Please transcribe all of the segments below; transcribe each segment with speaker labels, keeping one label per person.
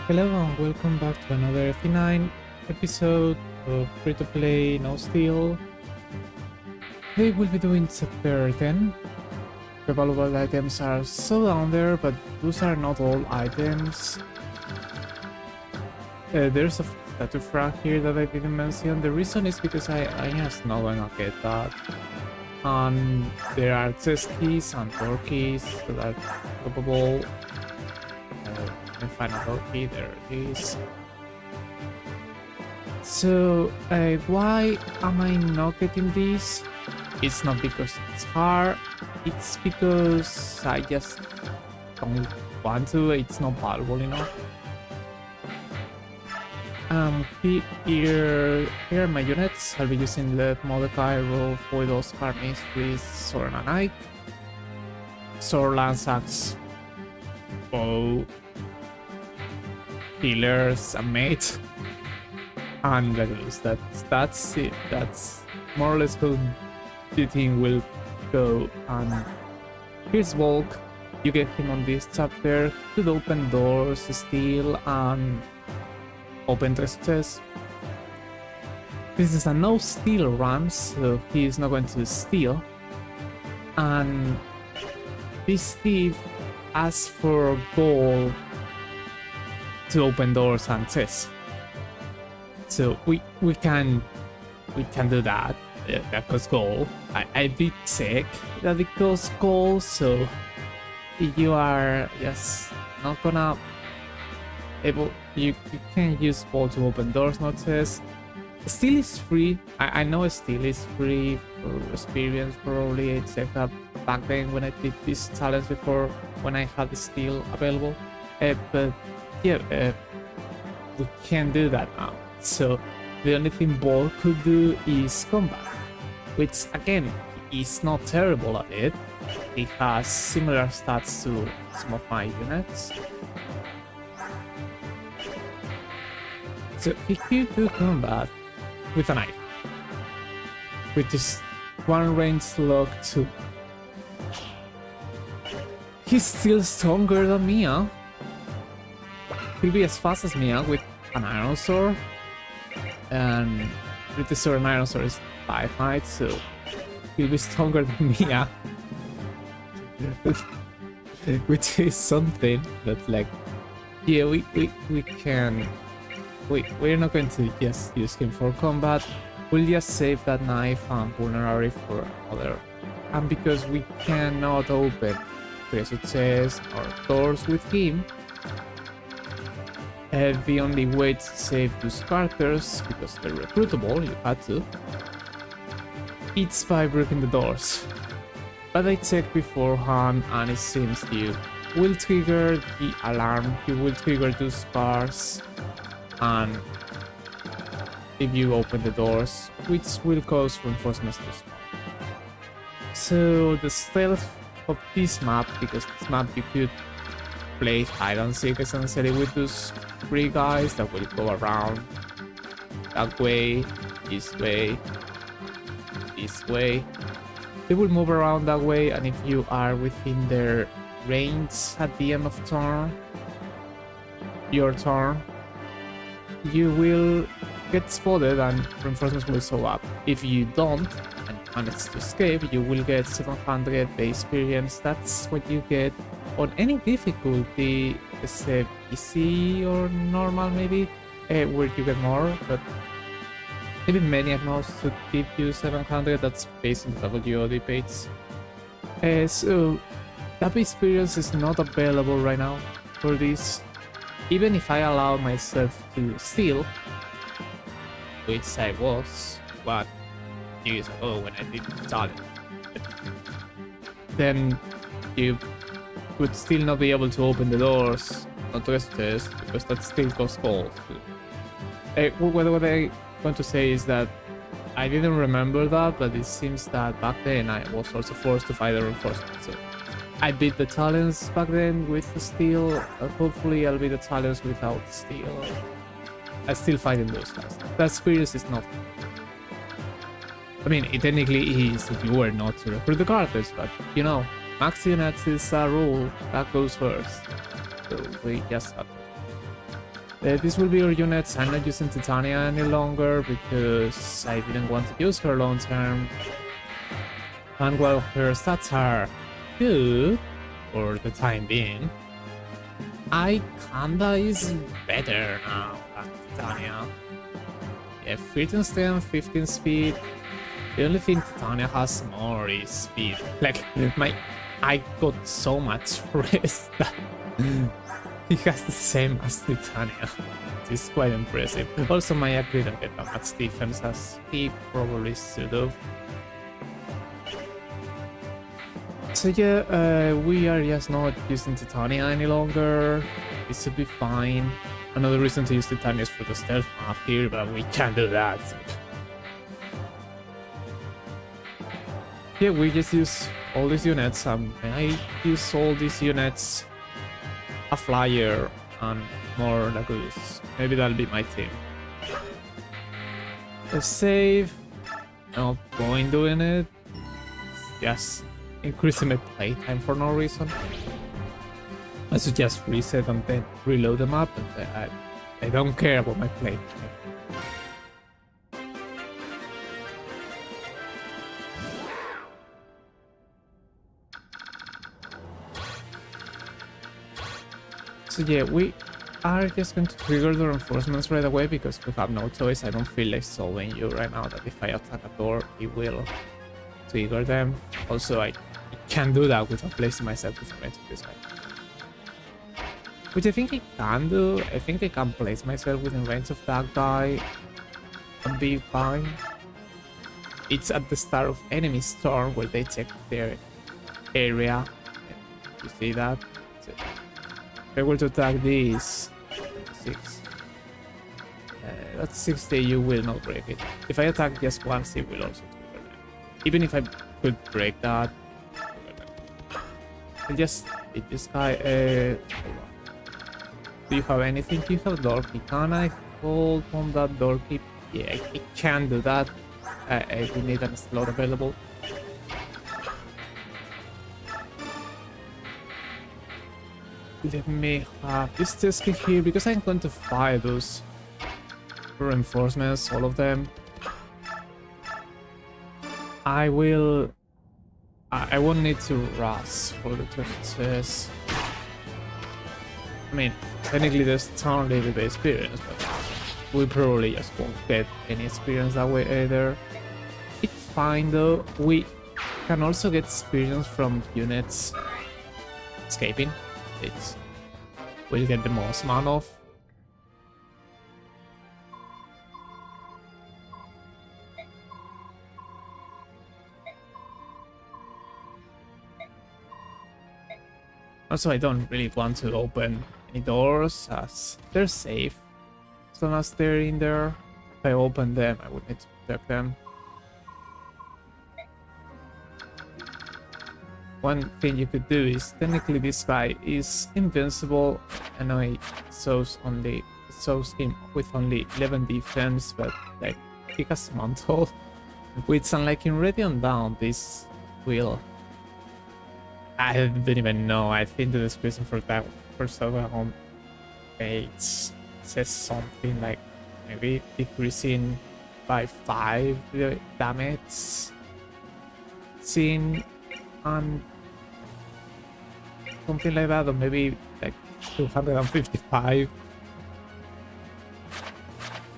Speaker 1: Hello and welcome back to another F9 episode of free-to-play No Steal. Today we'll be doing chapter 10. The valuable items are so down there, but those are not all items. There's a statue frag here that I didn't mention. The reason is because I just not gonna get that. And there are chest keys and door keys that are droppable. And find a door key, there it is. So why am I not getting this? It's not because it's hard, it's because I just don't want to. It's not valuable enough. Here are my units. I'll be using the Mordecai, Wolf, Voidos, Carnies, with Sword and Ike, Sword, Lance, Axe, Bow, Healers, and Mate, and Laguz. That's it. That's more or less how the team will go. And here's Volk. You get him on this chapter. Could open doors, steal, and open chests. This is a no steal run, so he is not going to steal. And this thief asks for gold to open doors and chests. So we can do that. That costs gold. I did check that it costs gold, so you are just not gonna able you can use gold to open doors, not chests. Steel is free. I know steel is free for experience probably. I checked that back then when I did this challenge before, when I had the steel available. But yeah, we can't do that now. So the only thing Ball could do is combat, which again, he's not terrible at it. He has similar stats to some of my units. So he could do combat with a knife, which is one range lock 2. He's still stronger than Mia. He'll be as fast as Mia with an iron sword, and with the sword and iron sword is 5 heights, so he'll be stronger than Mia. Which is something that, like, yeah, we can. We're not going to just use him for combat. We'll just save that knife and vulnerary for another. And because we cannot open treasure chests or doors with him, the only way to save those characters, because they're recruitable, you had to, it's by breaking the doors. But I checked beforehand, and it seems you will trigger the alarm, you will trigger those scars, and if you open the doors, which will cause reinforcements to spawn. So the stealth of this map, because this map you could play hide and seek essentially with those 3 guys that will go around that way, this way, this way. They will move around that way, and if you are within their range at the end of your turn, you will get spotted and reinforcements will show up. If you don't and manage to escape, you will get 700 base experience. That's what you get on any difficulty except easy or normal, maybe, where you get more, but maybe Maniac knows to give you 700. That's based on the WOD page. So that experience is not available right now for this. Even if I allow myself to steal, which I was 1 years ago when I did the challenge, then you would still not be able to open the doors on treasure chests, because that still costs gold. What I want to say is that I didn't remember that, but it seems that back then I was also forced to fight the reinforcement. So I beat the challenge back then with the steel. Hopefully I'll beat the challenge without steel. I'm still fighting those guys. That experience is not... I mean, it technically is if you were not to recruit the characters, but you know, max units is a rule that goes first. So we just have to This will be our units. I'm not using Titania any longer because I didn't want to use her long term. And while her stats are good for the time being, I kinda is better now than Titania. Yeah, 13 strength, 15 speed. The only thing Titania has more is speed. Like, I got so much rest that he has the same as Titania. It's quite impressive. Also, Maya didn't get that much defense as he probably should have. So yeah, we are just not using Titania any longer. It should be fine. Another reason to use Titania is for the stealth map here, but we can't do that. Yeah, we just use all these units. I use all these units, a flyer, and more Laguz. Maybe that'll be my team. Let's save. No point doing it. Just increasing my playtime for no reason. I should just reset and then reload the map, and I don't care about my playtime. So yeah, we are just going to trigger the reinforcements right away because we have no choice. I don't feel like solving you right now that if I attack a door, it will trigger them. Also, I can't do that without placing myself with range of this guy. Which I think I can do. I think I can place myself within range of that guy and be fine. It's at the start of enemy storm where they check their area. You see that? So if I were to attack this 6. That's 60, you will not break it. If I attack just once, it will also trigger them. Even if I could break that, I'll just beat this guy. Hold on. Do you have anything? Do you have Dorky? Can I hold on that Dorky? Yeah, I can do that. I will need a slot available. Let me have this Tesky here because I'm going to fire those reinforcements, all of them. I won't need to rush for the test. I mean, technically there's ton little bit experience, but we probably just won't get any experience that way either. It's fine though. We can also get experience from units escaping. We'll get the most amount of. Also, I don't really want to open any doors as they're safe as long as they're in there. If I open them, I would need to protect them. One thing you could do is technically this guy is invincible. I know it shows him with only 11 defense, but like he has mantle, which unlike in Radiant down, this will. I don't even know. I think the description for that first of all page says something like maybe decreasing by 5 the damage seen and something like that, or maybe like 255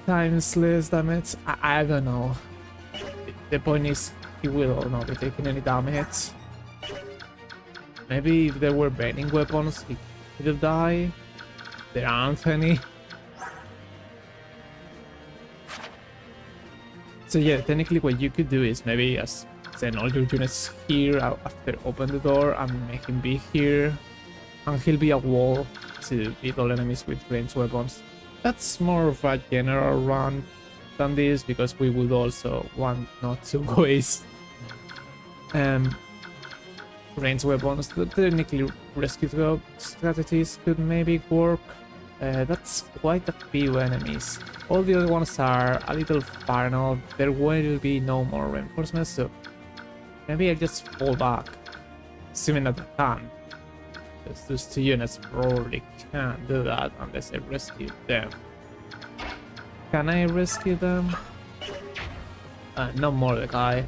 Speaker 1: times less damage. I don't know. The point is he will not be taking any damage. Maybe if there were bending weapons, he could have died. There aren't any. So yeah, technically what you could do is maybe just send all your units here after open the door and make him be here. And he'll be a wall to beat all enemies with ranged weapons. That's more of a general run than this because we would also want not to waste ranged weapons. Technically rescue strategies could maybe work. That's quite a few enemies. All the other ones are a little far enough. There will be no more reinforcements, so maybe I just fall back, assuming that I can. Because those two units probably can't do that unless I rescue them. Can I rescue them? No more the guy.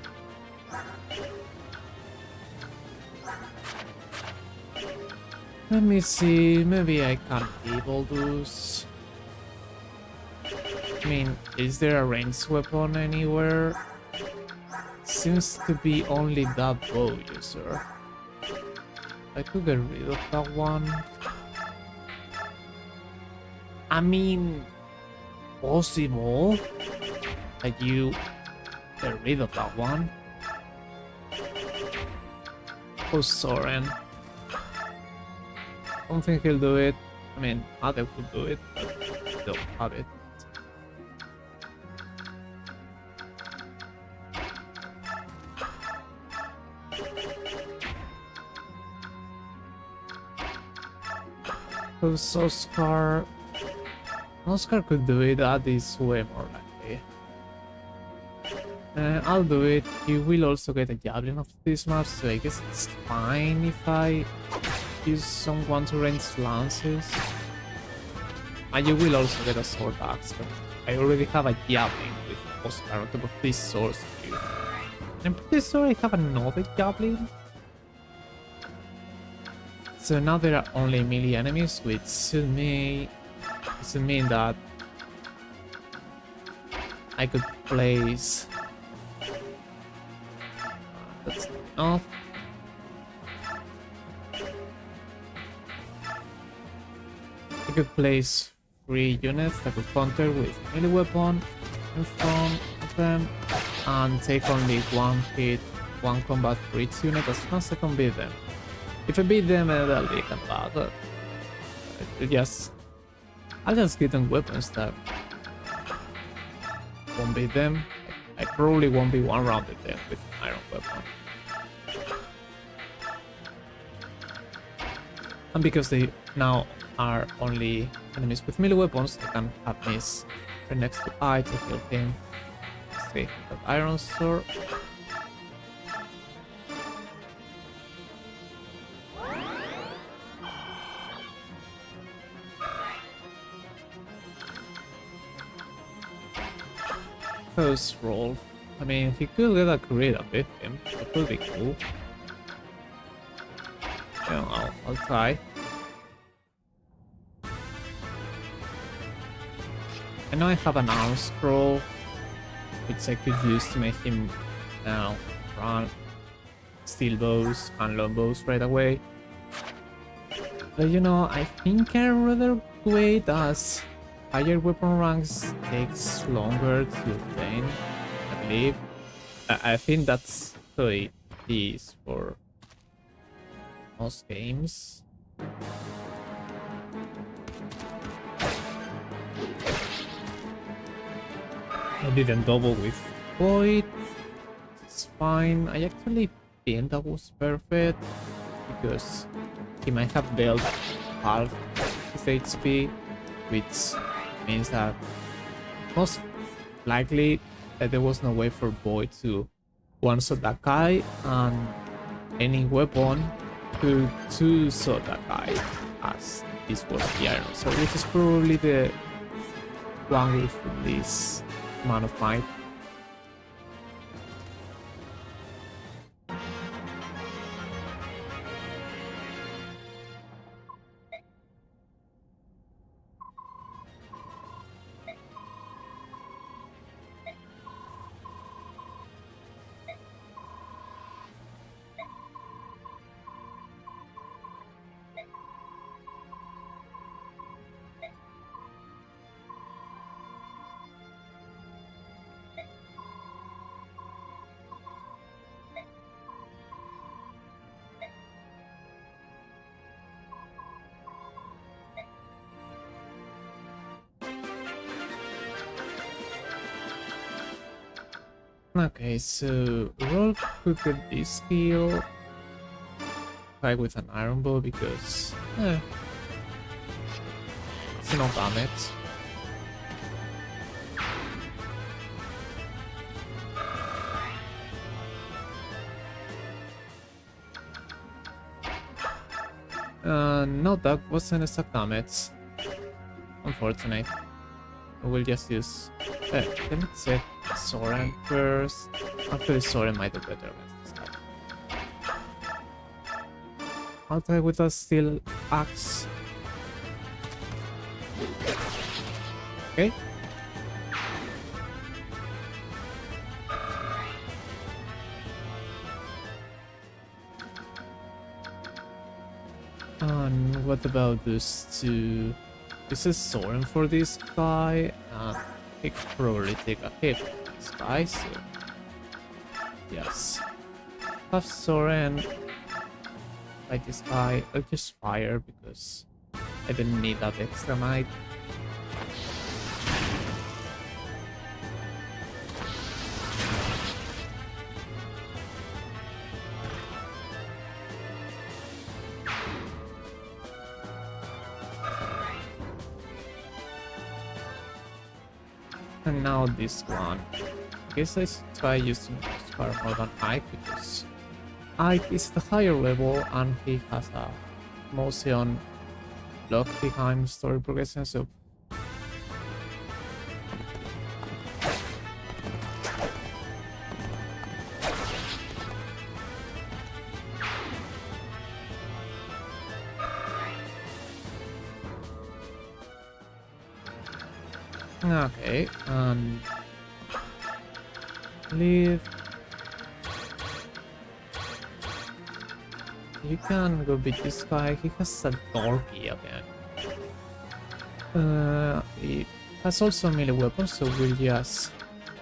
Speaker 1: Let me see, maybe I can table those. I mean, is there a ranged weapon anywhere? Seems to be only that bow user. I could get rid of that one. I mean, possible that you get rid of that one. Oh, Soren. I don't think he'll do it. I mean, Ade could do it, but I don't have it. So Oscar could do it. Ade is way more likely. I'll do it. You will also get a javelin of this map, so I guess it's fine if I use someone to range lances. And you will also get a sword axe, but I already have a javelin with Oscar on top of this sword here. I'm pretty sure I have another javelin. So now there are only melee enemies, which should mean that I could place. That's enough. I could place 3 units that could counter with melee weapon in front of them and take only 1 hit, 1 combat for each unit as long as I can beat them. If I beat them, that'll be kind of bad. I'll just give them weapons that won't beat them. I probably won't be one-rounded them with an iron weapon. And because they now are only enemies with melee weapons, I can have Miss right next to I to kill him. Let's see, that iron sword. Close roll. I mean, he could get a crit up with him. That would be cool. Yeah, I'll try. I know I have an arm scroll, which I could use to make him now run steel bows and long bows right away. But you know, I think I'd rather wait as higher weapon ranks takes longer to obtain, I believe. I think that's how it is for most games. I didn't double with Void. It's fine. I actually think that was perfect because he might have dealt half his HP, which means that most likely that there was no way for Void to one-shot that guy, and any weapon could two-shot that guy, as this was the iron sword, which is probably the one with the least amount of might. Okay, so Rolf could get this skill fight with an iron bow because it's enough damage. No, that wasn't a stack damage. Unfortunate. We'll just use... let me check Soren first. Actually, Soren might do better against this guy. I'll try with a steel axe. Okay. And what about this two? This is Soren for this guy. He could probably take a hit from this guy, so... Yes. Have Soren fight this guy. I'll just fire because I didn't need that extra might. And now this one. I guess I should try using Scar more than Ike because Ike is the higher level and he has a motion block behind story progression, so okay, leave. You can go beat this guy. He has a dorky again. He has also a melee weapon, so we'll just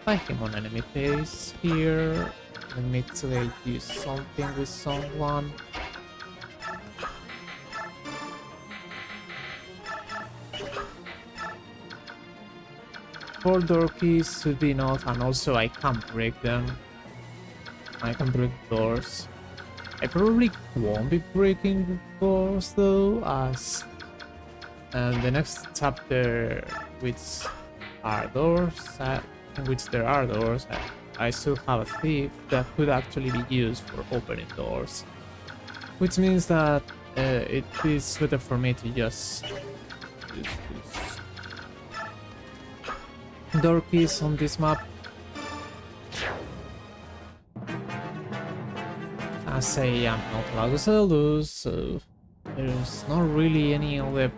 Speaker 1: fight him on enemy phase here. Let me try to use something with someone. Four door keys should be enough, and also I can break them. I can break doors. I probably won't be breaking doors though, as the next chapter, which are doors, in which there are doors, I still have a thief that could actually be used for opening doors. Which means that it is better for me to just use door keys on this map. As I am not Laguz lose, so there's not really any other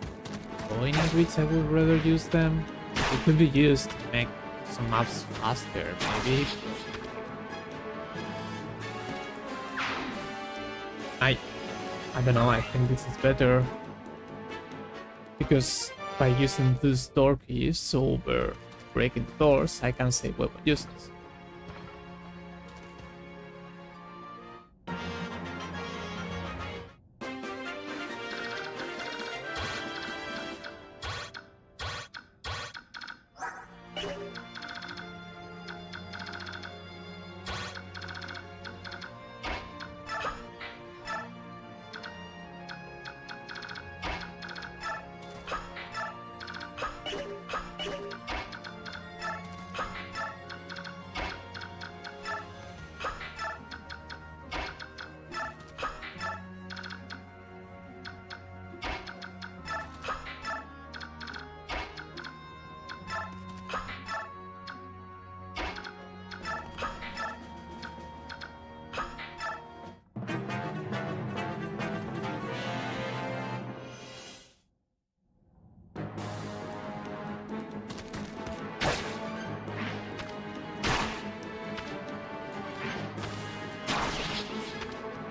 Speaker 1: point in which I would rather use them. It could be used to make some maps faster, maybe. I don't know, I think this is better. Because by using these door keys over breaking the doors, I can save weapon uses.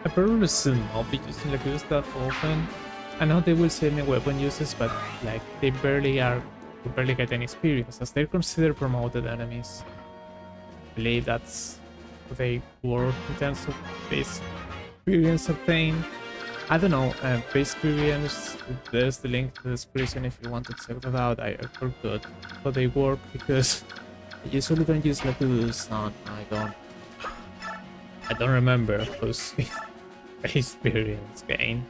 Speaker 1: I probably should not be using Laguz that often. I know they will save me weapon uses, but like they barely get any experience as they're considered promoted enemies. I believe that's how they work in terms of base experience obtained. I don't know, base experience, there's the link to the description if you want to check that out. I forgot how they work because I usually don't use Laguz and I don't remember who's experience gain.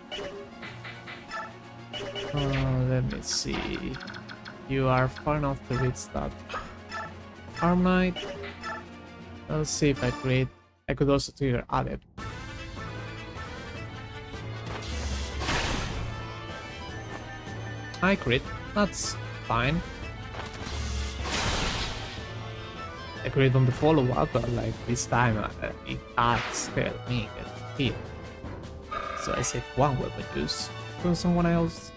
Speaker 1: Let me see. You are far enough to reach that arm knight. Let's see if I could also trigger adept. I crit. That's fine. I crit on the follow-up, but like this time it has helped me get hit. So I saved one weapon use for someone else.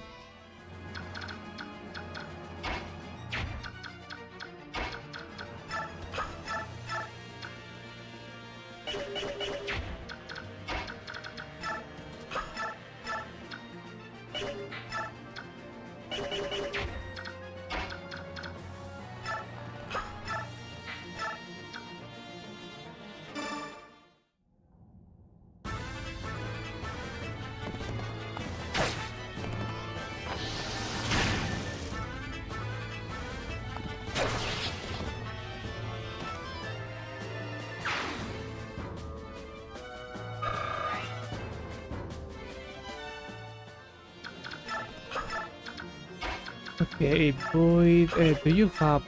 Speaker 1: Okay, boy, do you have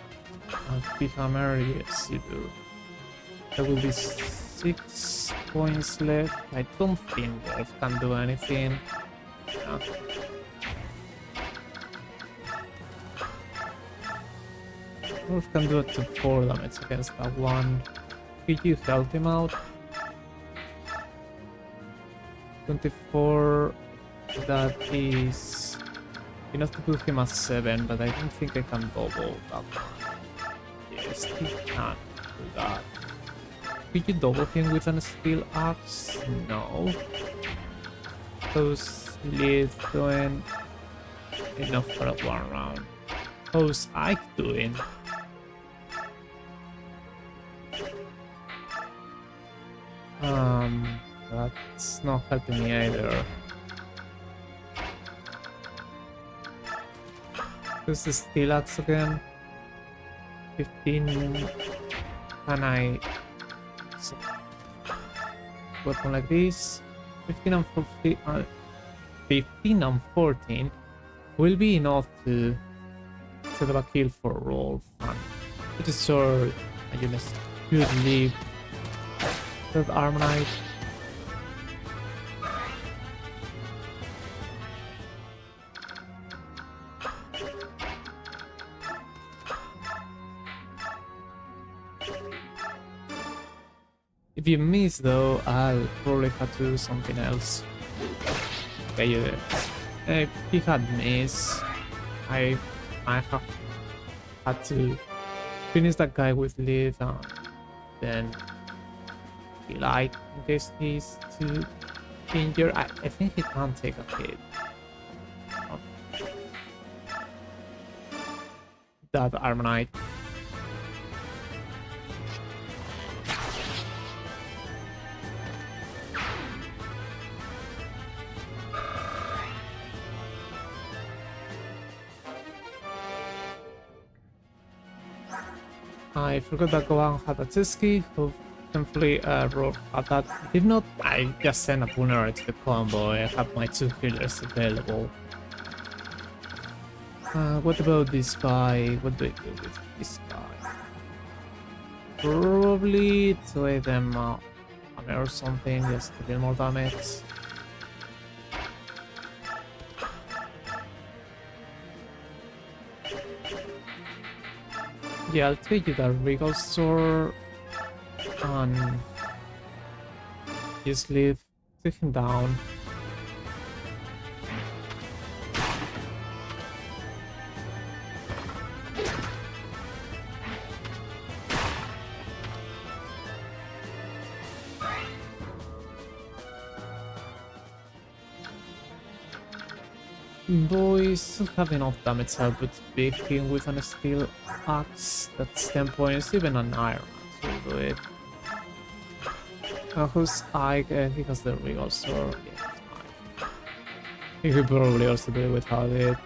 Speaker 1: a big hammer? Yes, you do. There will be 6 points left. I don't think Wolf can do anything. No. Wolf can do it to 4 damage against that one. Could you help him out? 24. That is enough to put him at 7, but I don't think I can double that one. Yes, he can do that. Could you double him with a steel axe? No. How's Liz doing? Enough for a 1 round. How's Ike doing? That's not helping me either. This is steel axe again. 15. Can I weapon like this? 15 and 14, 15 and 14 will be enough to set up a kill for Rolf. And it is sure I just could leave that armor knight. If you miss though, I'll probably have to do something else. Okay, you did. If he had missed, I might have had to finish that guy with lead and then be light in case he's too injured. I think he can't take a hit. That armor knight. I forgot that Gohan had a Tsuki, who thankfully Rob had that. If not, I just sent a Punera to the combo. I have my 2 healers available. What about this guy? What do I do with this guy? Probably trade them hammer or something, just to deal more damage. Yeah, I'll take you that Regal Sword and just leave, take him down. Boys have enough damage help with big him with a steel axe. That's 10 points, even an iron axe will do it. Who's Ike? He has the Regal Sword. Yeah, it's fine. He could probably also do it without it.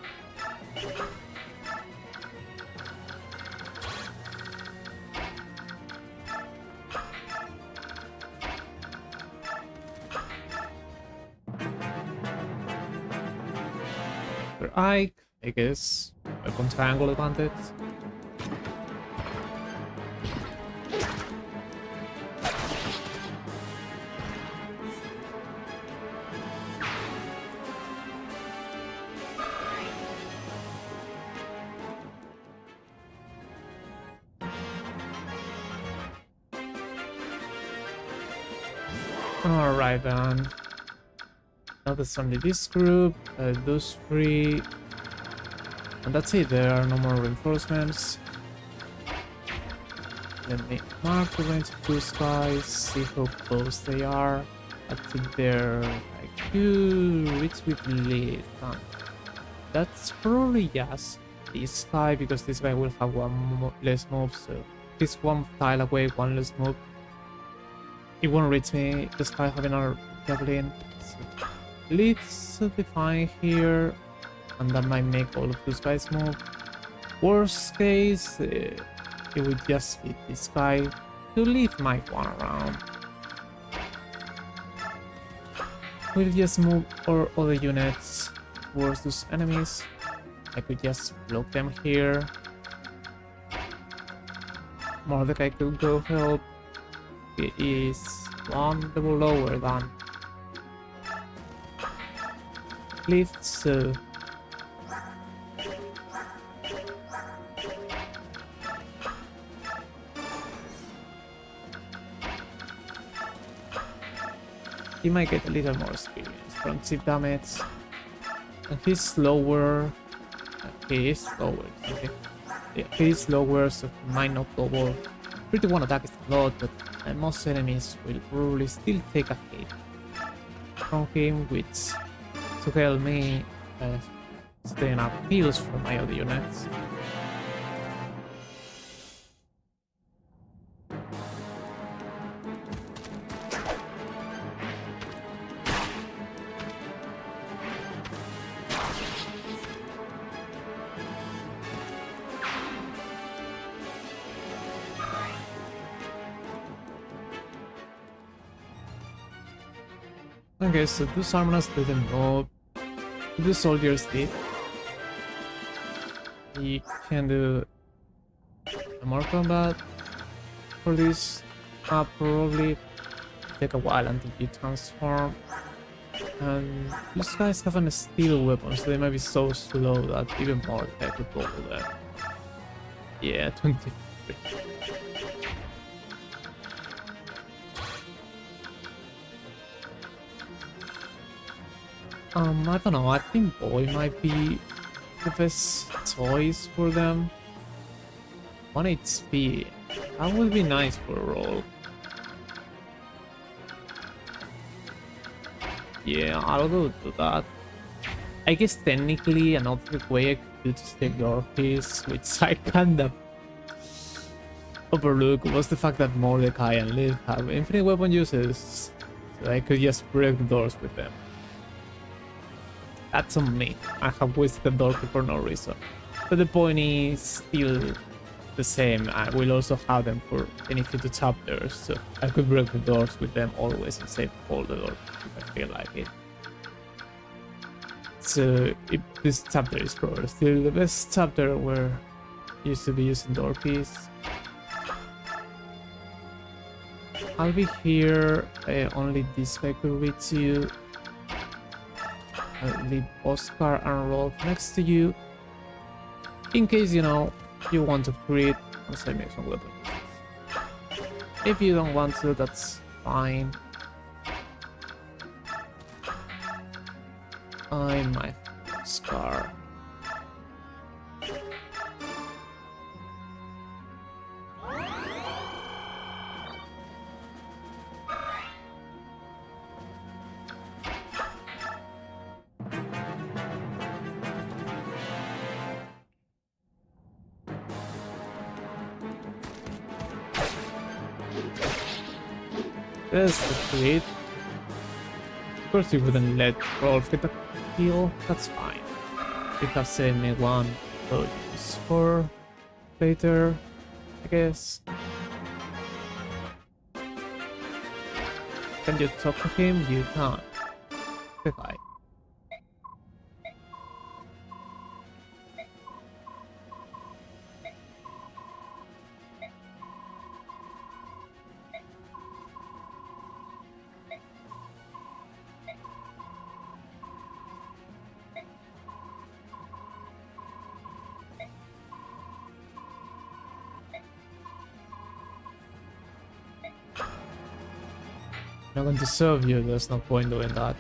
Speaker 1: For Ike, I guess, weapon triangle advantage. Alright then. Now there's only this group, those three. And that's it, there are no more reinforcements. Let me mark the range of those guys, see how close they are. I think they're like which with lead. That's probably yes, this guy, because this guy will have one less move, so this one tile away, one less move. It won't reach me, this guy having our javelin. So leads should be fine here, and that might make all of those guys move. Worst case, it would just be this guy to leave my one around. We'll just move our other units towards those enemies. I could just block them here. Mordecai could go help. It is one level lower than Cliff, so he might get a little more experience from chip damage. And he's slower. He is slower. Okay. Yeah, he is slower, so he might not double. 31 attack is a lot, but most enemies will probably still take a hit from him, which to help me staying up heals for my other units. Okay, so those armors didn't move. The soldiers did. You can do more combat for this. Probably take a while until you transform. And these guys have a steel weapon, so they might be so slow that even more they could go there. Yeah, 23. I don't know, I think Boy might be the best choice for them. 1 HP, that would be nice for a roll. Yeah, I'll go do that. I guess technically another way I could do to take your piece, which I kinda overlook, was the fact that Mordecai and Liv have infinite weapon uses, so I could just break the doors with them. That's on me. I have wasted the door for no reason. But the point is still the same. I will also have them for any future chapters, so I could break the doors with them always and save all the doors if I feel like it. So if this chapter is probably still the best chapter where you used to be using door keys. I'll be here, only this guy could reach you. I'll leave Oscar and Rolf next to you, in case, you know, you want to create some weapons. If you don't want to, that's fine. I might have Oscar. There's the crit. Of course you wouldn't let Rolf get a kill, that's fine. You have saved me one, so use for later, I guess. Can you talk to him? You can't. The guy. I'm not going to serve you, there's no point doing that.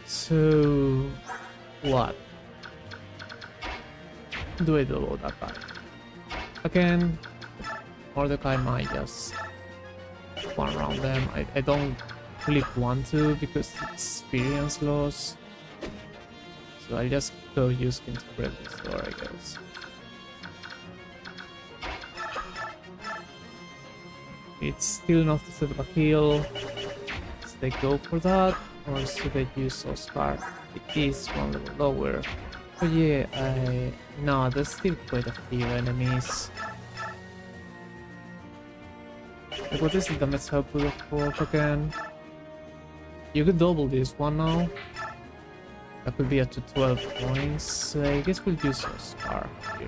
Speaker 1: So... what? Do I do about that guy? Again, Mordecai might just one around them. I don't really want to because it's experience loss. So I'll just go use him to break this door, I guess. It's still not to set up a kill. Should they go for that? Or should they use Oscar? It is one level lower. Oh yeah, no, there's still quite a few enemies. Like, what is the damage output of Wolf again? You could double this one now. That could be up to 12 points. I guess we'll use Oscar here.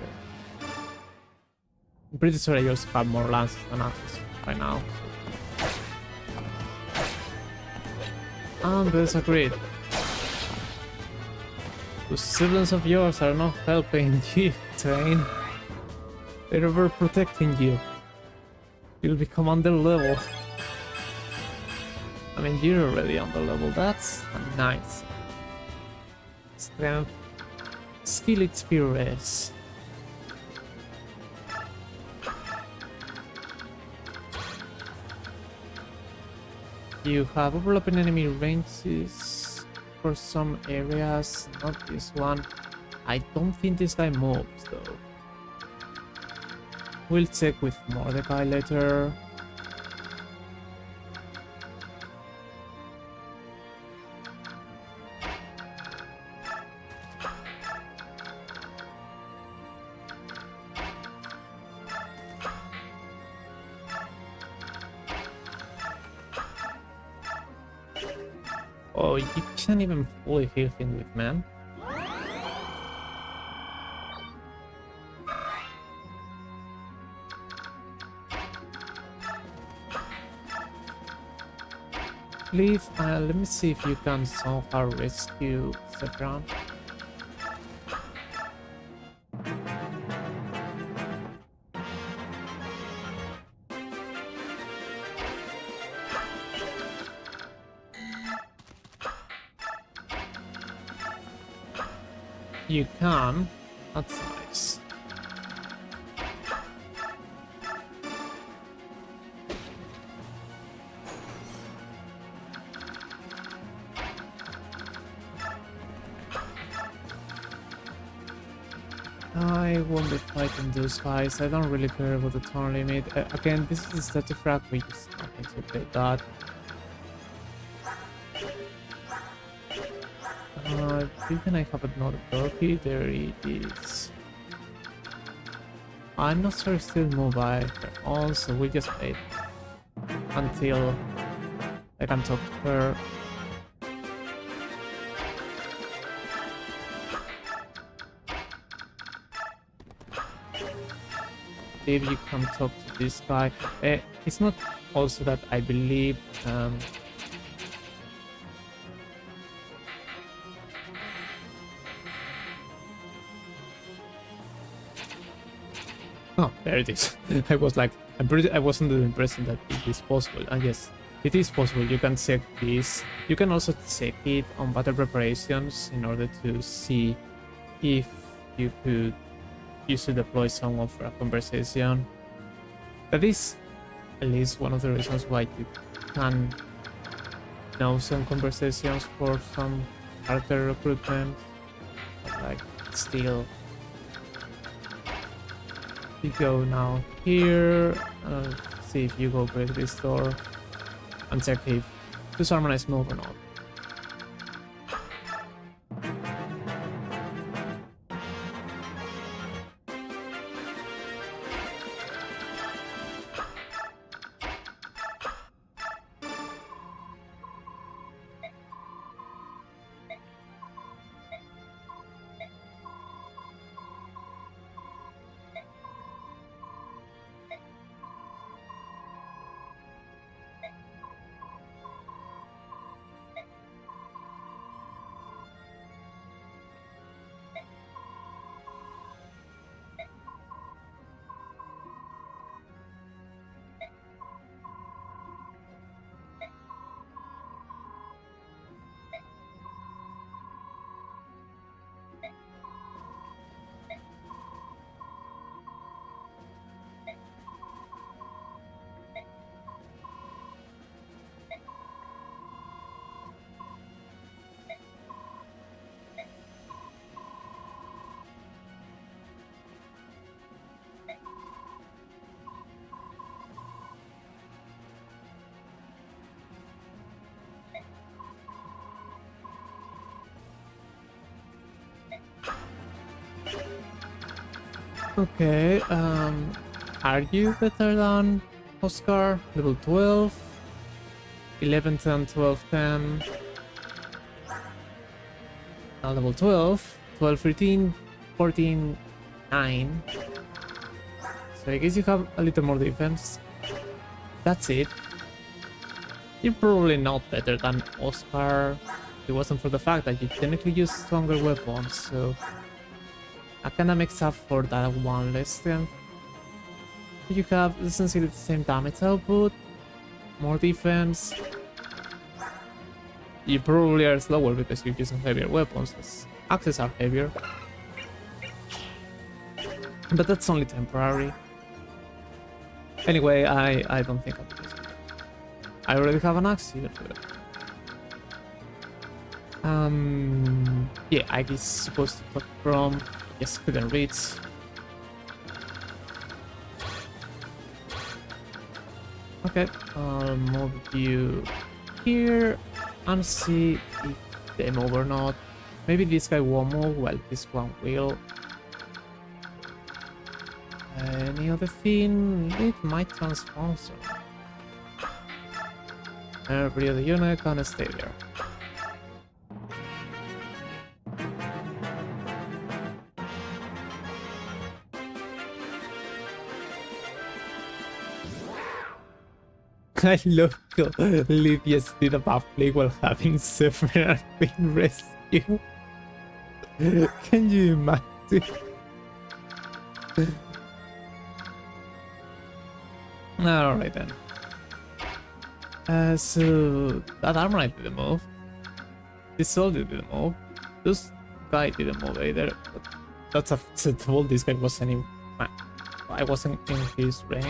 Speaker 1: I'm pretty sure I use Oscar more lances than axes right now. And there's a grid. Those siblings of yours are not helping you, Train. They're overprotecting you. You'll become under level. I mean, you're already under level. That's nice. Strength. Skill experience. You have overlapping enemy ranges for some areas, not this one. I don't think this guy moves though. We'll check with Mordecai later. Oh, you can't even fully heal him with man. Please, let me see if you can somehow rescue Sephiroth. You can. That's nice. I won't be fighting those guys. I don't really care about the turn limit. Again, this is the frag. We just nothing to play that. Didn't I have another ability? There it is. I'm not sure if still mobile on, so we just wait until I can talk to her. If you can talk to this guy. It's not also that I believe oh, there it is. I was like, I wasn't the impression that it is possible. And yes, it is possible. You can check this. You can also check it on battle preparations in order to see if you could use to deploy someone for a conversation. That is at least one of the reasons why you can know some conversations for some character recruitment. But like, still. You go now here, see if you go break this door, and check if this harmonized move or not. Okay, are you better than Oscar? Level 12, 11, 10, 12, 10. Now level 12, 12, 13, 14, 9. So I guess you have a little more defense. That's it. You're probably not better than Oscar. If it wasn't for the fact that you technically use stronger weapons, so that kinda makes up for that one less strength. You have essentially the same damage output, more defense. You probably are slower because you're using heavier weapons, as axes are heavier. But that's only temporary. Anyway, I don't think I'll do this. I already have an axe here. Yeah, I guess supposed to talk from. Yes, couldn't reach. Okay, I'll move you here and see if they move or not. Maybe this guy won't move, well, this one will. Any other thing? It might transform soon. Every other unit can stay there. I love how Livius did a buff play while having Sephiroth been rescued. Can you imagine? Alright then. So that armor didn't move. This soldier didn't move. This guy didn't move either. But that's acceptable. This guy wasn't in. I wasn't in his range.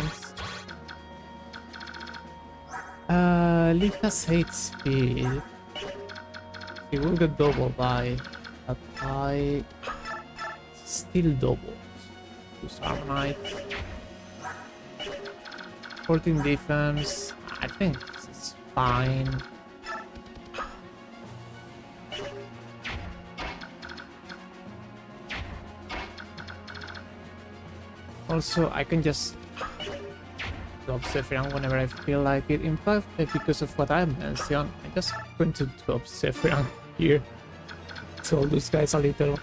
Speaker 1: Lee has 8 speed. He will get double by, but I still double. Use armor knight. 14 defense. I think this is fine. Also, I can just drop Sephiroth whenever I feel like it. In fact, because of what I mentioned, I'm just going to drop Sephiroth here. So those guys a little.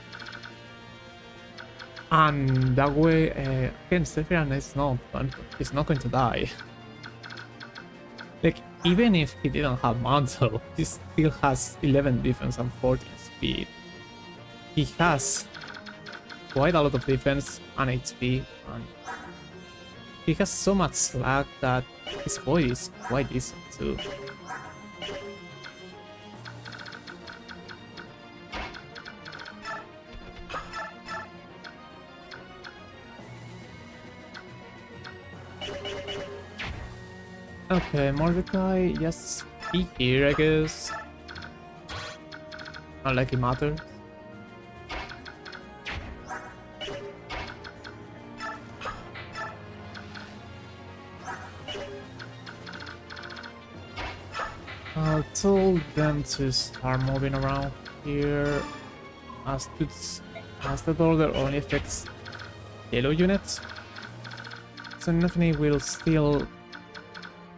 Speaker 1: And that way, again, Sephiroth is not, he's not going to die. Like, even if he didn't have mantle, he still has 11 defense and 14 speed. He has quite a lot of defense and HP, and he has so much slack that his body is quite decent too. Okay, Mordecai, just be here, I guess. Not like it matters. I told them to start moving around here, as the order only affects yellow units, so nothing will still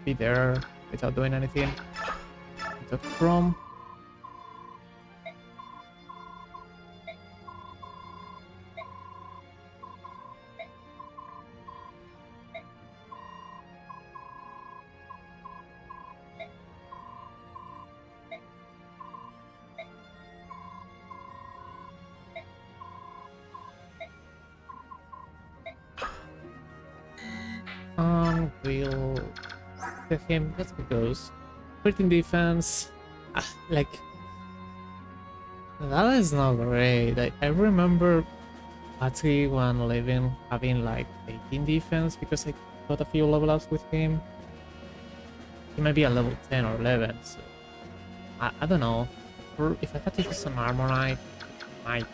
Speaker 1: be there without doing anything. The Chrome. We'll get him just because 13 defense, like that is not great. I remember Patty when living having like 18 defense because I got a few level ups with him. He might be a level 10 or 11, so I don't know. If I had to use some armor, I might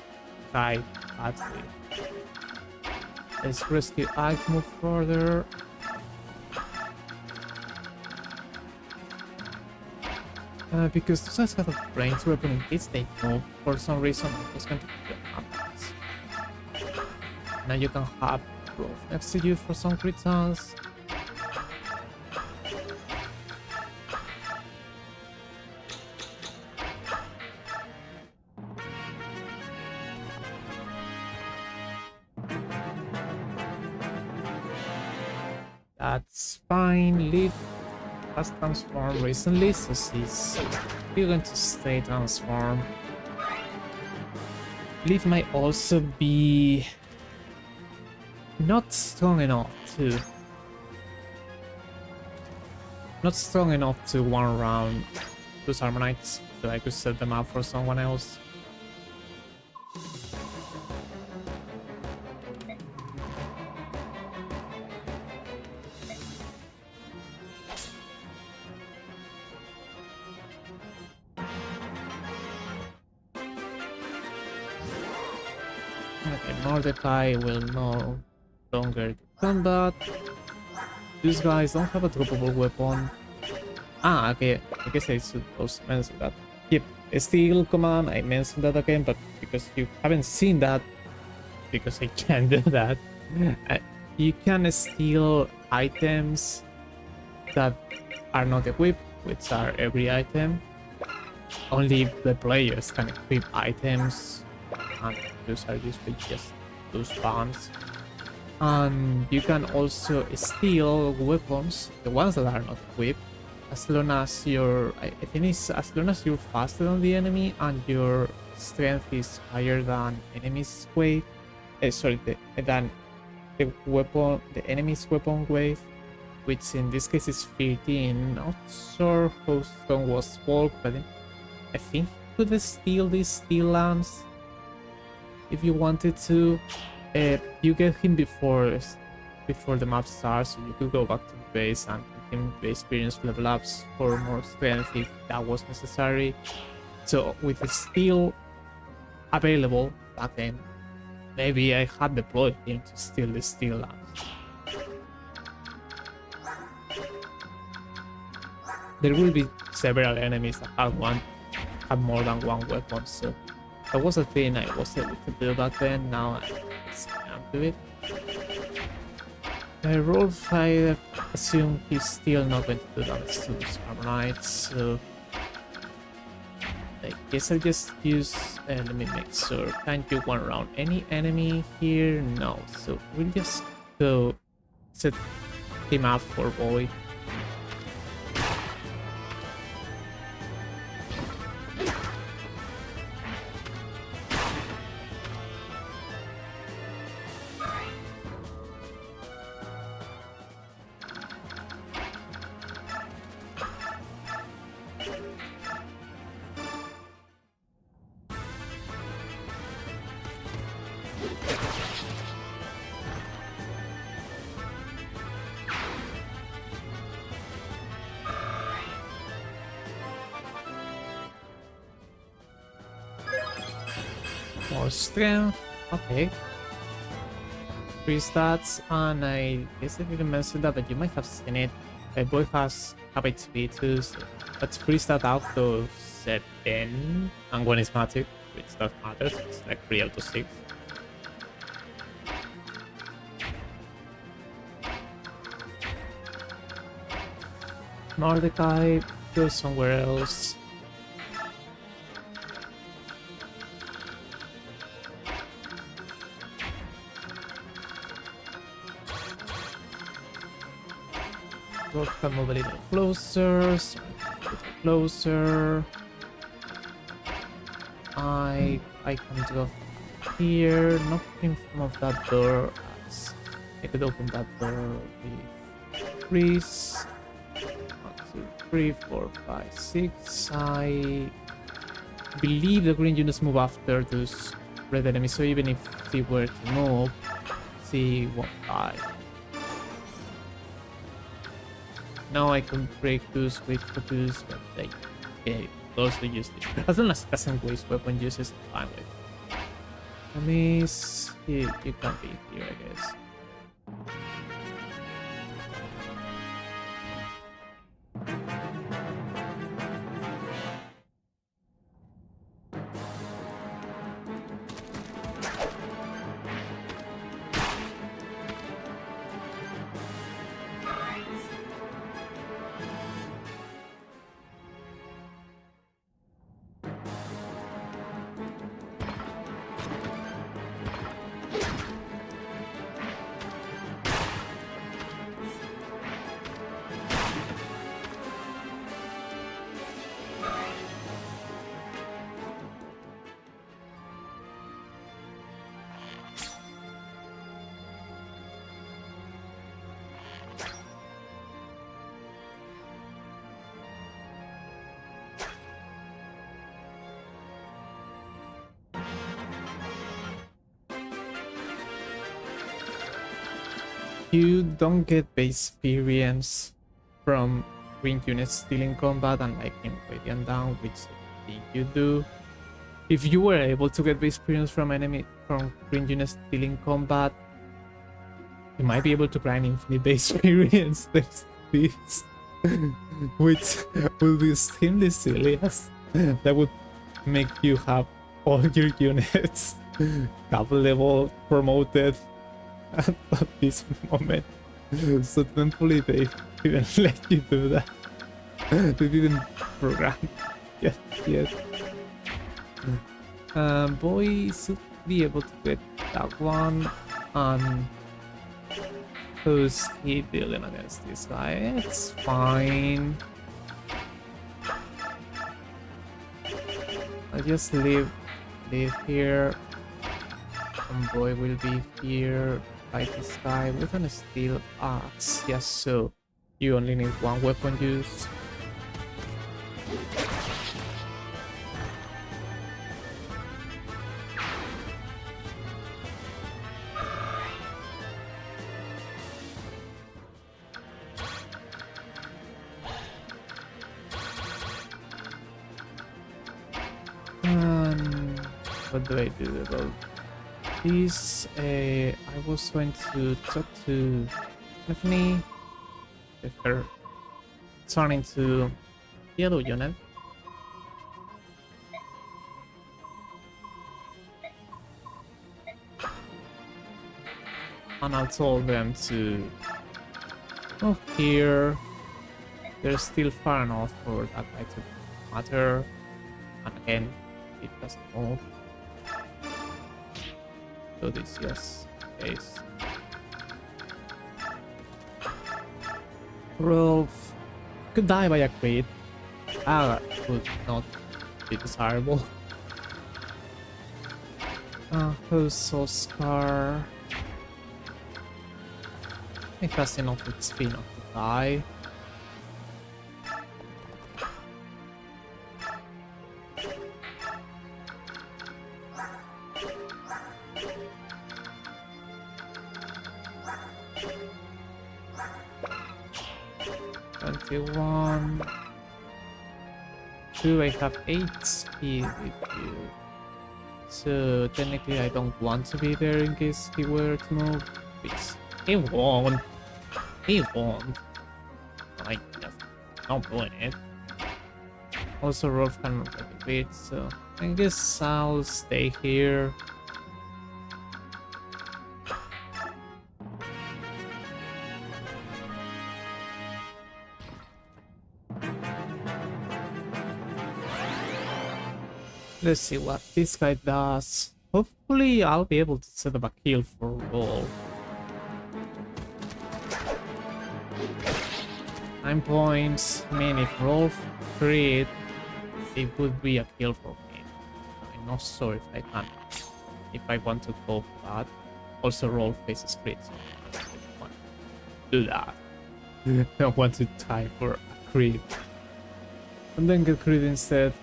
Speaker 1: try Patty. Let's rescue Ike to move further. Because those guys have a range weapon in case they move for some reason. I'm just going to put the Now you can have growth next to you for some crit chance. That's fine. Leaf has transformed recently, so she's still going to stay transformed. Leaf might also be not strong enough to one round those Armor Knights, so I could set them up for someone else. Okay, Mordecai will no longer do combat. These guys don't have a droppable weapon. Ah, okay, I guess I should also mention that. Yep, a steal command, I mentioned that again, but because you haven't seen that, because I can't do that, you can steal items that are not equipped, which are every item. Only the players can equip items, and those are usually just those bands. And you can also steal weapons, the ones that are not equipped, as long as you're, I think it's as long as you're faster than the enemy and your strength is higher than enemy's weight. Than the weapon, the enemy's weapon weight, which in this case is 15. Not sure how strong was Volk, but I think you could steal these steel lamps if you wanted to. You get him before the map starts, so you could go back to the base and give him the experience level ups for more strength if that was necessary. So with the steel available back then, maybe I had deployed him to steal the steel lamps. There will be several enemies that have more than one weapon, so that was a thing I was able to do back then. Now I can't do it. Rolf, I assume he's still not going to do damage to these Armor Knights, so I guess I'll just use, let me make sure, can't do one round any enemy here? No, so we'll just go set him up for Void. More strength, okay. 3 stats, and I guess I didn't mention that, but you might have seen it. The boy has half HP too, so that's 3 stat out of 7, and one is magic, which that matters, it's like 3 out of 6. Mordecai, go somewhere else. Both can move a little closer, I can go here, not in front of that door, as I could open that door with 3s. 1, 2, 3, 4, 5, 6. I believe the green units move after those red enemies, so even if they were to move, they won't die. Now I can break those with focus, but they can also use this. As long as it doesn't waste weapon uses, I'm fine with it. Enemies, you can be here, I guess. You don't get base experience from green units still in combat, unlike in Radiant Down, which I think you do. If you were able to get base experience from green units still in combat, you might be able to grind infinite base experience thanks to this, which would be extremely silly, as that would make you have all your units couple level promoted at this moment. So thankfully they didn't let you do that. They didn't program yet. Boy should be able to get that one, and who's he dealing against this guy? It's fine. I just live here, and boy will be here by this guy with a steel axe. Yes, so you only need one weapon use. What do I do about this? I was going to talk to Stephanie with her turn into yellow unit. And I told them to move here. They're still far enough for that guy to matter. And again, it doesn't move. So this, yes, case. Rolf could die by a crit. That would not be desirable. Who's Oscar? I think that's enough XP not to die. One, two, I have 8 speed with you. So technically I don't want to be there in case he were to move. Please. He won't. He won't. I just not doing it. Also Rolf can move a bit, so I guess I'll stay here. Let's see what this guy does. Hopefully I'll be able to set up a kill for Rolf. 9 points. I mean, if Rolf crit, it would be a kill for me. I'm not sure if I can. If I want to go for that. Also Rolf faces crit, so I don't want to do that. I don't want to tie for a crit. And then get crit instead.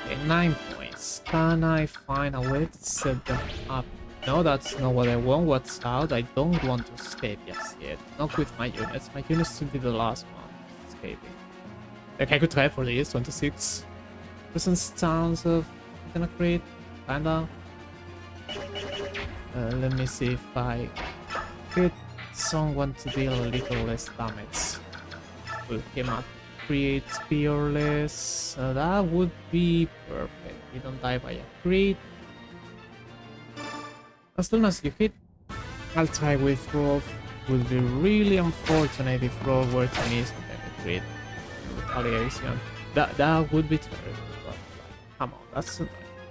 Speaker 1: Okay, 9 points. Can I find a way to set them up? No, that's not what I want. What's out? I don't want to escape just yet. Not with my units. My units should be the last one escaping. Like, I could try for this. 26% chance of gonna crit. Kinda. Let me see if I get someone to deal a little less damage. Will him at 3 HP or less. That would be perfect. You don't die by a crit. As long as you hit, I'll try with Rolf. Would be really unfortunate if Rolf were to miss and then a crit retaliation. That would be terrible, but like, come on, that's not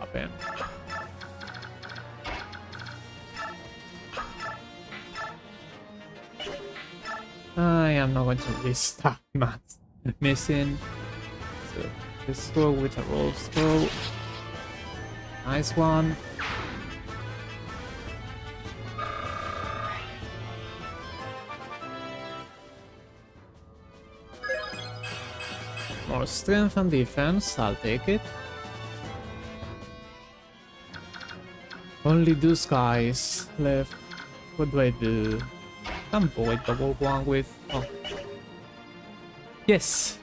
Speaker 1: gonna happen. I am not going to risk that much missing. So let's go with a Rolf's go. Nice one. More strength and defense, I'll take it. Only those guys left. What do I do? Can't void double one with. Oh. Yes!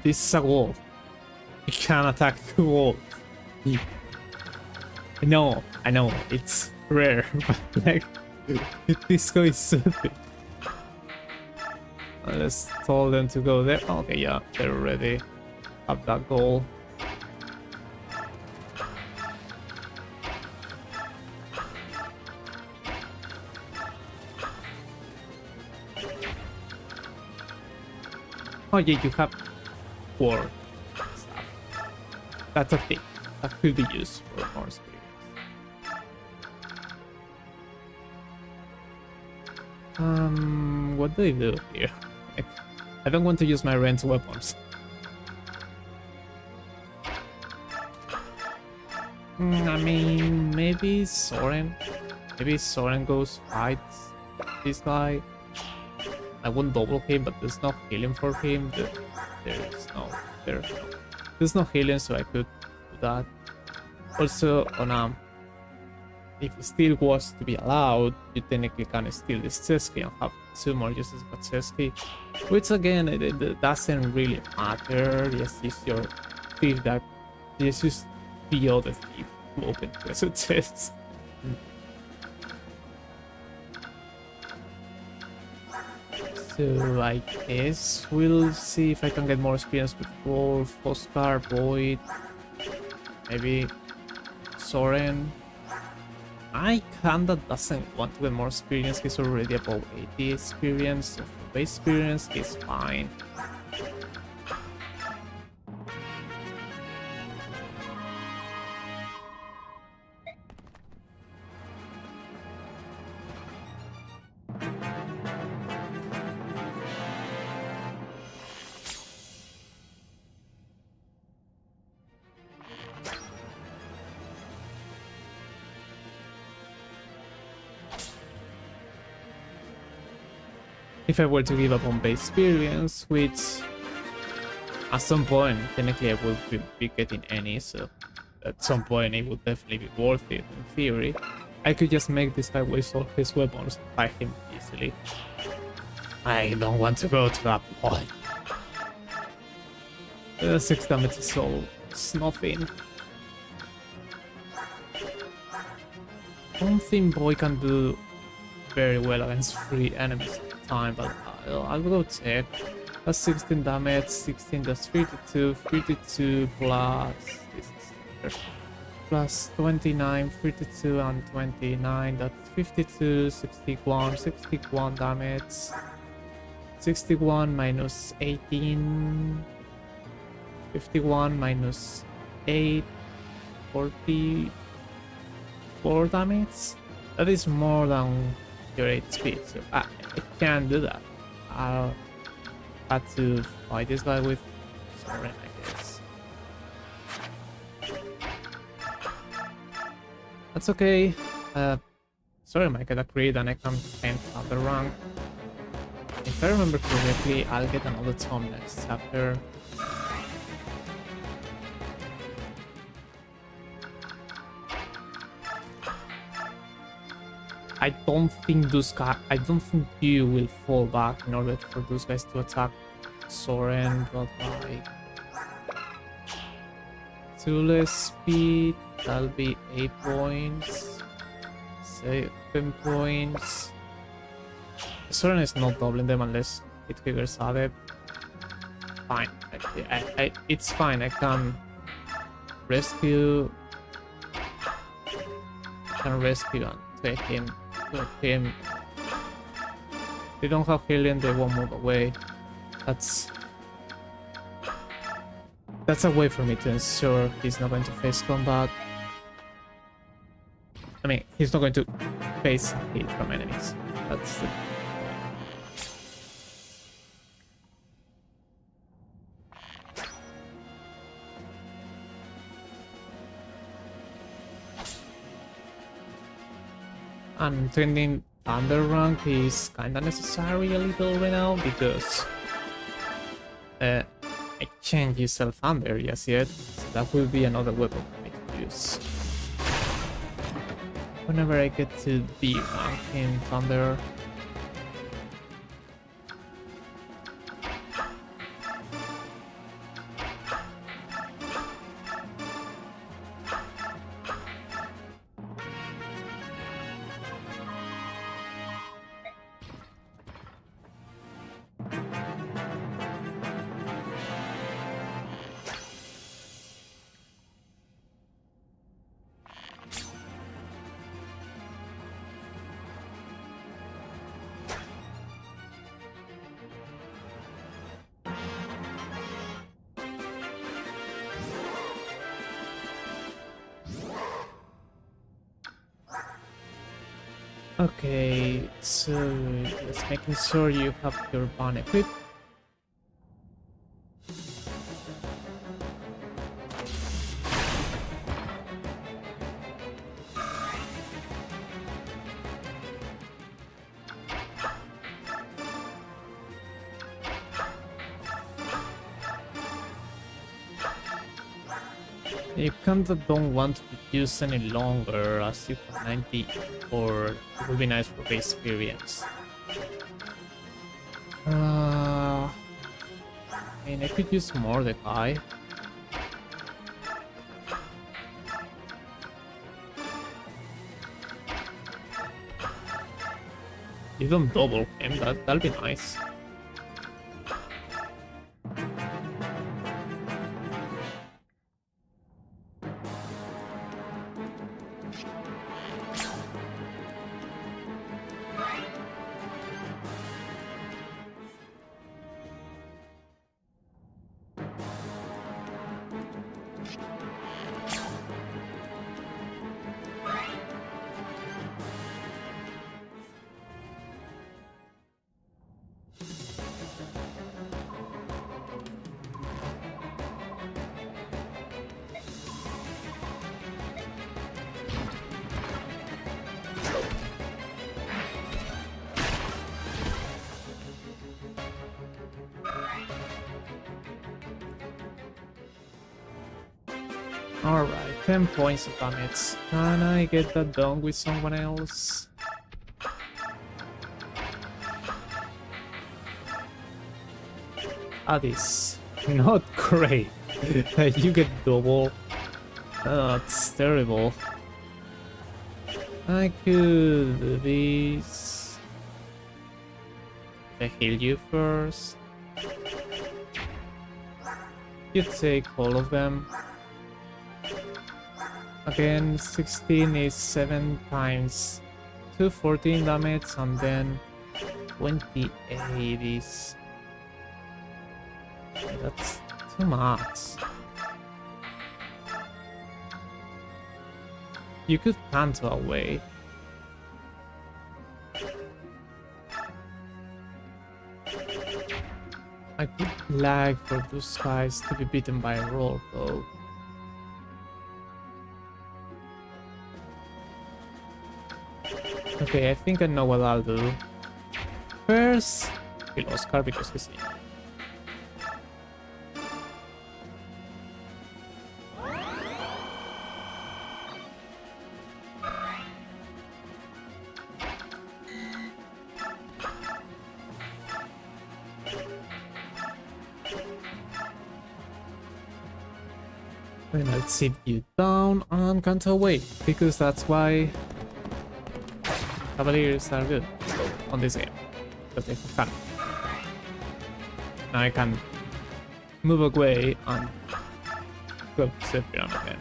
Speaker 1: This is a wall. You can attack the wall. I know, it's rare, but like, this guy is so big. Let's tell them to go there. Okay, yeah, they're already have that goal. Oh yeah, you have war stuff. That's a thing. That could be used for more experience. What do I do here? I don't want to use my rent weapons. I mean, maybe Soren. Maybe Soren goes fights this guy. I won't double him, but there's no healing for him. There's no healing, so I could do that. Also, on if steel was to be allowed, you technically can steal this Chesky and have 2 more uses for Chesky, which again it doesn't really matter. Yes, it's your thief that yes, just the other thief to open treasure chests. So I guess we'll see if I can get more experience with Wolf, Oscar, Void, maybe Soren. I kinda doesn't want to get more experience. He's already above 80 experience, so for base experience he's fine. If I were to give up on base experience, which at some point technically I would be getting any, so at some point it would definitely be worth it in theory, I could just make this guy waste all his weapons and fight him easily. I don't want to go to that point. 6 damage is all, it's nothing. I don't think Boy can do very well against 3 enemies at a time, but I'll go check. That's 16 damage, 16, that's 32, 32 plus, plus 29, 32 and 29, that's 52, 61, 61 damage, 61 minus 18, 51 minus 8, 44 damage. That is more than your HP, so I can't do that. I'll have to fight this guy with Soren, I guess. That's okay. Sorry, I get a crit and I can end other rank. If I remember correctly, I'll get another Tom next chapter. I don't think you will fall back in order for those guys to attack Soren, but like 2 less speed, that'll be 8 points, 7 points. Soren is not doubling them unless it figures out it. Fine, it's fine, I can rescue and take him. They don't have healing, they won't move away. That's a way for me to ensure he's not going to face combat. I mean, he's not going to face hit from enemies. That's the and turning Thunder rank is kinda necessary a little right now because I can't use Thunder just yet, so that will be another weapon for me to use. whenever I get to B1 in Thunder. Okay, so just making sure you have your bond equipped. You kinda don't want to use any longer as you have 90, or it would be nice for base experience. I mean, I could use more the guy. You don't double him, that'll be nice. Alright, 10 points of damage. Can I get that done with someone else? That is not great. You get double. That's terrible. I could do this. I heal you first. You take all of them. Again, 16 is 7 times 214 damage, and then 28 is... That's too much. You could cancel away. I could lag for those guys to be beaten by a roll though. Okay, I think I know what I'll do. First, kill Oscar because he's in. Then I'll sit you down and counter away, because that's why Cavaliers are good on this game, because they have fun. Now I can move away and go to Sephiron again.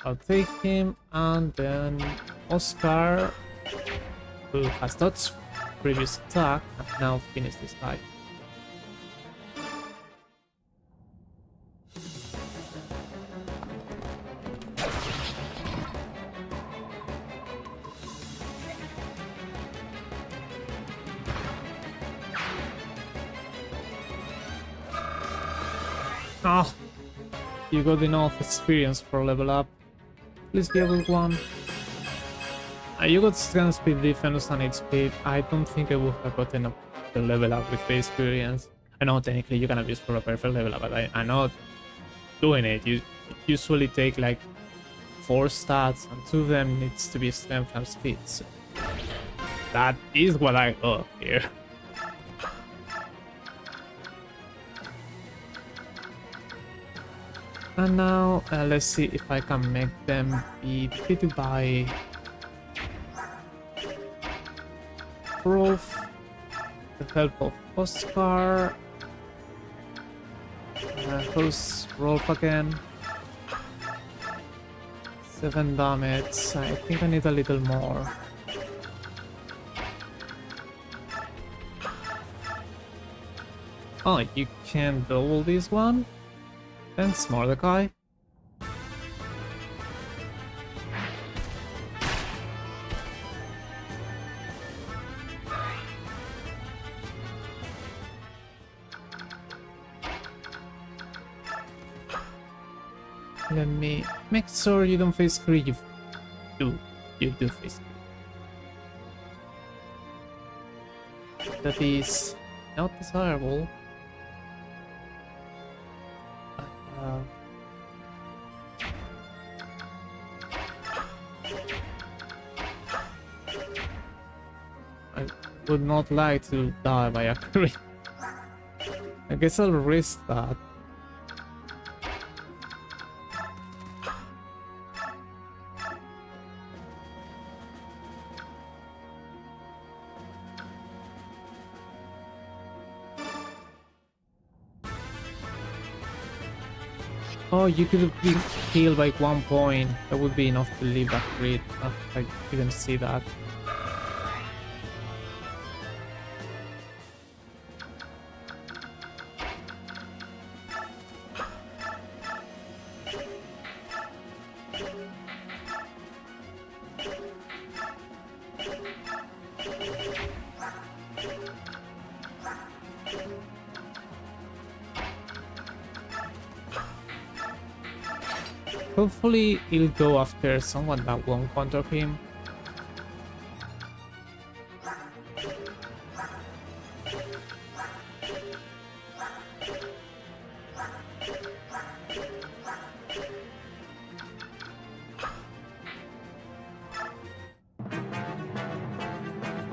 Speaker 1: I'll take him, and then Oscar, who has dodged previous attack, and now finish this guy. Oh, you got enough experience for level up. Please be a good one. You got strength, speed, defense, and HP. I don't think I would have gotten up the level up with the experience. I know technically you can abuse for a perfect level up, but I'm not doing it. You usually take like 4 stats, and 2 of them needs to be strength and speed. So that is what I got here. And now let's see if I can make them be defeated by Rolf, the help of Oscar. Who's Rolf again? 7 damage. I think I need a little more. Oh, you can double this one? Thanks, Mordecai. Let me make sure you don't face crit. You do face crit. That is not desirable. I would not like to die by a crit. I guess I'll risk that. Oh, you could have been killed by 1 point. That would be enough to leave that crit. I didn't see that. Hopefully he'll go after someone that won't counter him.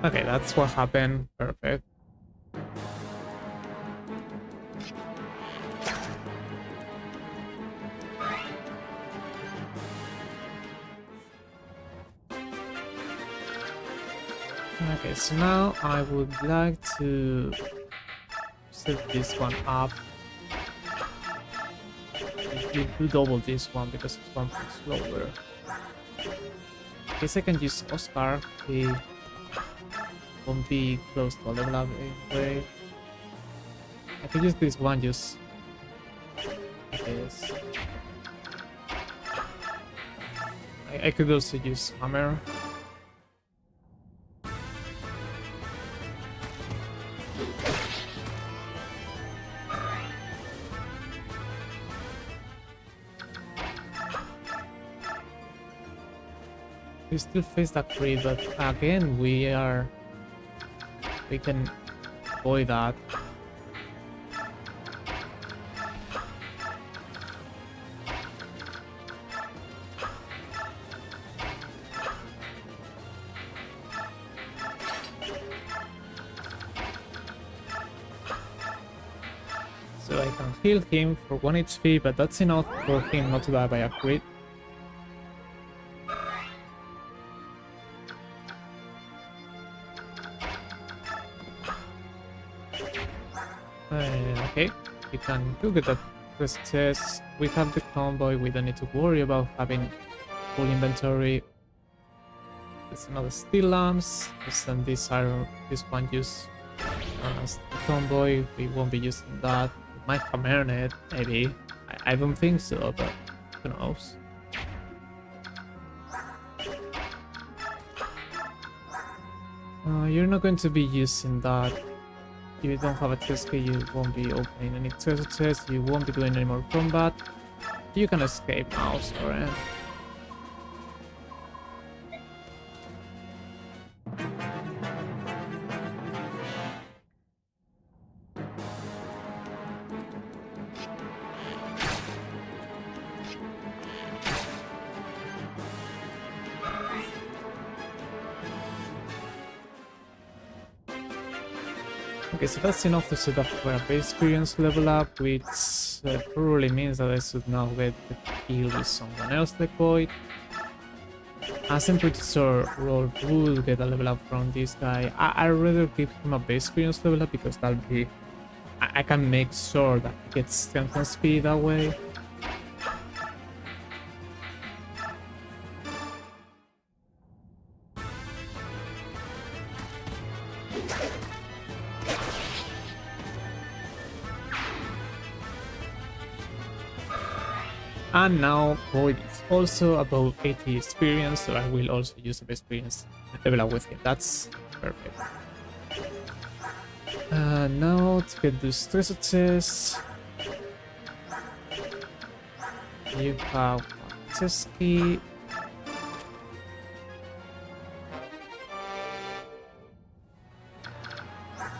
Speaker 1: Okay, that's what happened. Perfect. Okay, so now I would like to set this one up. You do double this one because it's 1 point slower. I guess I can use Oscar. He won't be close to a level up anyway. I can use this one just this. I could also use Hammer. We still face that crit, but again we can avoid that. So I can heal him for 1 HP, but that's enough for him not to die by a crit. Okay, you can do get that chest. We have the convoy, we don't need to worry about having full inventory. There's another steel lamps, and this one use as the convoy. We won't be using that. We might have earned it, maybe. I don't think so, but who knows. You're not going to be using that. If you don't have a chest key, you won't be opening any treasure chests, you won't be doing any more combat. You can escape now, sorry. Okay, so that's enough to set up for a base experience level up, which probably means that I should now get the kill with someone else like Void. As I'm pretty sure Rolf will get a level up from this guy. I'd rather give him a base experience level up because that'll be... I can make sure that he gets strength and speed that way. And now Void is also above 80 experience, so I will also use the experience level up with him. That's perfect. Now to get the stress chests, you have one chest key.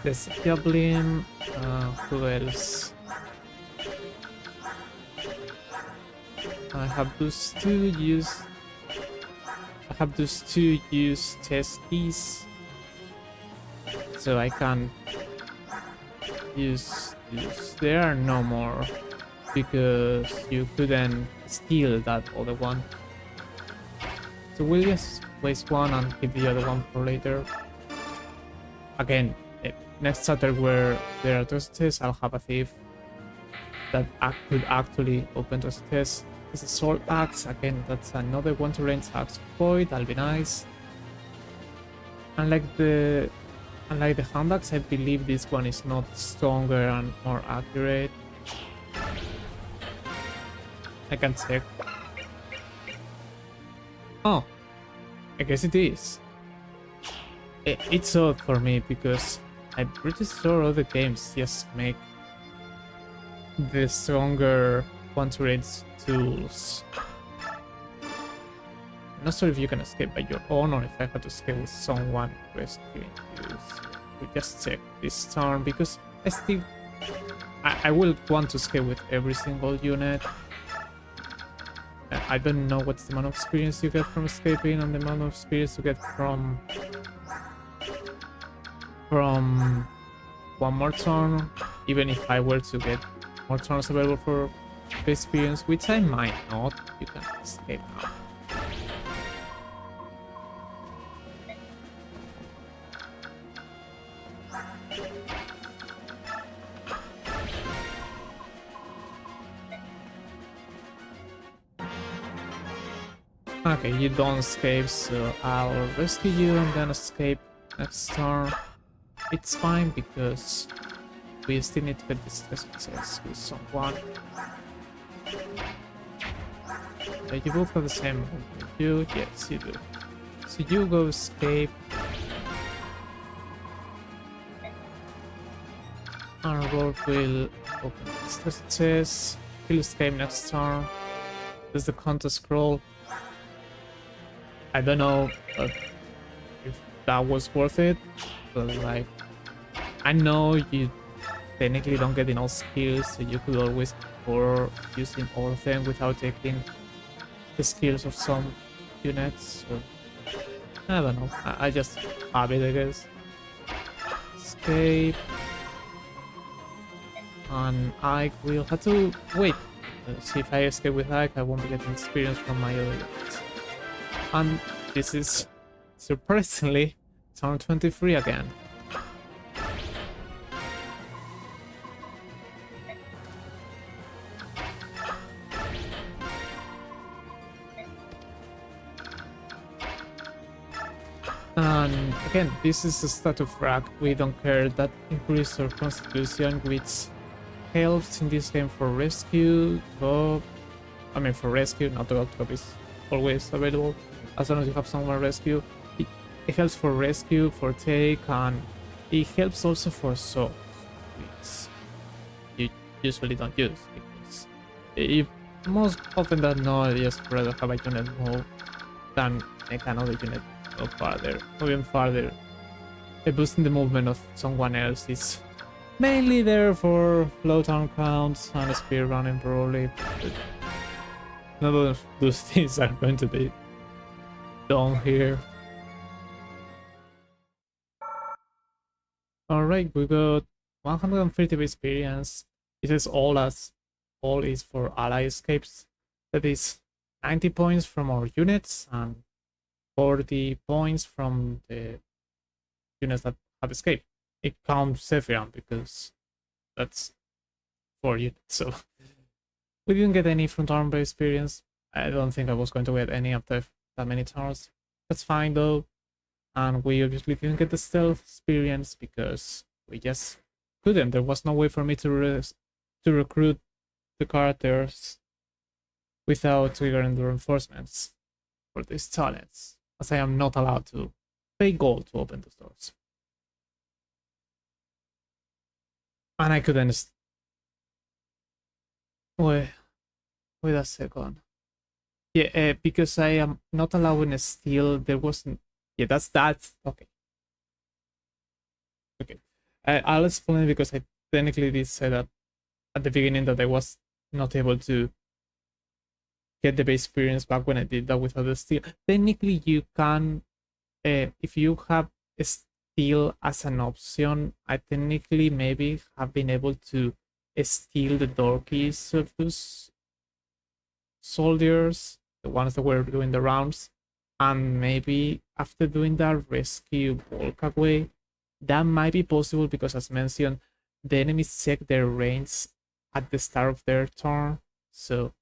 Speaker 1: There's Emblem. Who else? I have those two use test keys, so I can use this. There are no more because you couldn't steal that other one. So we'll just waste one and keep the other one for later. Again, next chapter where there are those tests, I'll have a thief that could actually open those tests. This is Sword Axe, again, that's another one to range axe Void, that'll be nice. Unlike the hand axe, I believe this one is not stronger and more accurate. I can check. Oh, I guess it is. It's odd for me because I'm pretty sure other games just make the stronger one to range tools. I'm not sure if you can escape by your own or if I have to escape with someone rescuing you. We just check this turn because I will want to escape with every single unit. I don't know what's the amount of experience you get from escaping and the amount of experience you get from one more turn, even if I were to get more turns available for experience, which I might not. You can escape now. Okay, you don't escape, so I'll rescue you and then escape next turn. It's fine because we still need to get this success with someone. You both have the same movement. You? Yes, you do. So you go escape. And Rolf will open this chest. He'll escape next turn. There's the contest scroll. I don't know if that was worth it, but like, I know you technically don't get enough skills, so you could always for using all of them without taking the skills of some units. So I don't know. I just have it, I guess. Escape. And I will have to wait. See if I escape with Ike, I won't be getting experience from my other units. And this is surprisingly turn 23 again. And again, this is a stat of frag. We don't care. That increases our constitution, which helps in this game for rescue. For rescue, not the top is always available. As long as you have someone rescue, it helps for rescue, for take, and it helps also for soak. units you usually don't use, because if most often than not, you just rather have a unit move than make another unit go farther, or even farther. Boosting the movement of someone else is mainly there for low town counts and speed running probably, but none of those things are going to be done here. Alright, we got 130 experience. This is all is for ally escapes. That is 90 points from our units and 40 points from the units that have escaped. It counts Sephiron because that's 4 units, so we didn't get any from turn-based experience. I don't think I was going to get any after that many turns. That's fine though. And we obviously didn't get the stealth experience because we just couldn't. There was no way for me to recruit the characters without triggering the reinforcements for these talents, as I am not allowed to pay gold to open the doors. And I couldn't. Wait a second. Yeah, because I am not allowing a steal. There wasn't. Yeah, that's okay. Okay, I'll explain, because I technically did say that at the beginning that I was not able to get the base experience back when I did that without the steal. Technically, you can, if you have a steal as an option, I technically maybe have been able to steal the door keys of those soldiers, the ones that were doing the rounds, and maybe after doing that rescue bulk away. That might be possible because, as mentioned, the enemies check their range at the start of their turn, so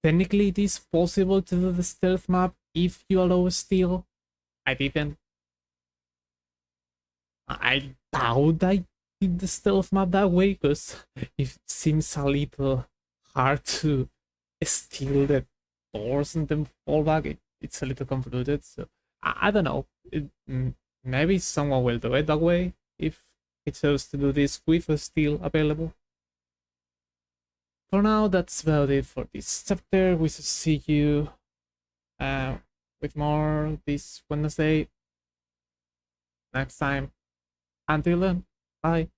Speaker 1: technically it is possible to do the stealth map if you allow a steal. I didn't. I doubt I did the stealth map that way, because it seems a little hard to steal the doors and then fall back. It's a little convoluted, so I don't know. Maybe someone will do it that way if it chose to do this with a steal available. For now, that's about it for this chapter. We shall see you with more this Wednesday next time. Until then, bye.